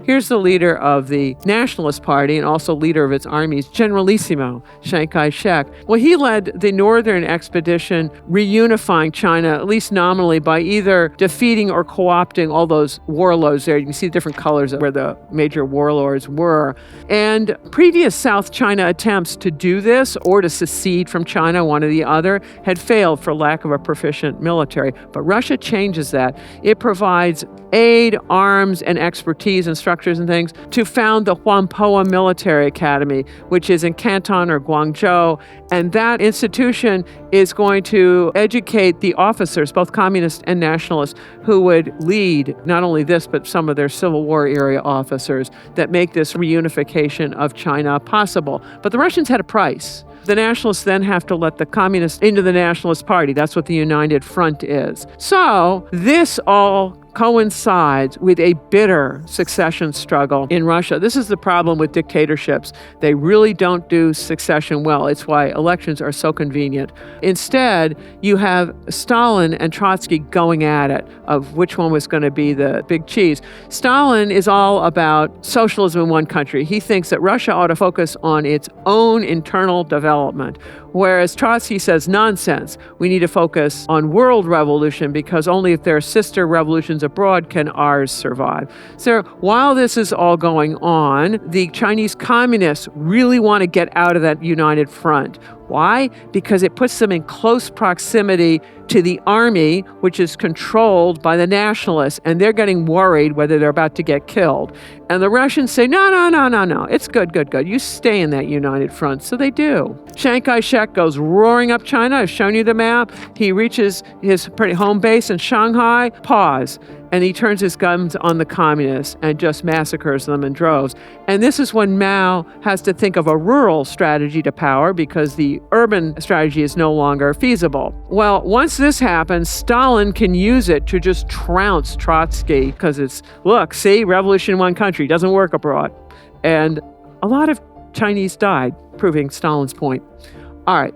Here's the leader of the Nationalist Party and also leader of its armies, Generalissimo Chiang Kai-shek. Well, he led the northern expedition, reunifying China, at least nominally, by either defeating or co-opting all those warlords there. You can see different colors where the major warlords were. And previous South China attempts to do this or to secede from China, one or the other, had failed for lack of a proficient military. But Russia changes that. It provides aid, arms, and expertise and structures and things to found the Whampoa Military Academy, which is in Canton or Guangzhou. And that institution is going to educate the officers, both communist and nationalist, who would lead not only this, but some of their Civil War era officers that make this reunification of China possible. But the Russians had a price. The nationalists then have to let the communists into the Nationalist Party. That's what the United Front is. So this all coincides with a bitter succession struggle in Russia. This is the problem with dictatorships. They really don't do succession well. It's why elections are so convenient. Instead, you have Stalin and Trotsky going at it of which one was going to be the big cheese. Stalin is all about socialism in one country. He thinks that Russia ought to focus on its own internal development, whereas Trotsky says, nonsense. We need to focus on world revolution because only if there are sister revolutions abroad can ours survive. So while this is all going on, the Chinese communists really want to get out of that united front. Why? Because it puts them in close proximity to the army, which is controlled by the nationalists, and they're getting worried whether they're about to get killed. And the Russians say, no, it's good. You stay in that united front. So they do. Chiang Kai-shek goes roaring up China. I've shown you the map. He reaches his home base in Shanghai. Pause. And he turns his guns on the communists and just massacres them in droves. And this is when Mao has to think of a rural strategy to power because the urban strategy is no longer feasible. Well, once this happens, Stalin can use it to just trounce Trotsky because it's, look, see, revolution in one country doesn't work abroad. And a lot of Chinese died, proving Stalin's point. All right.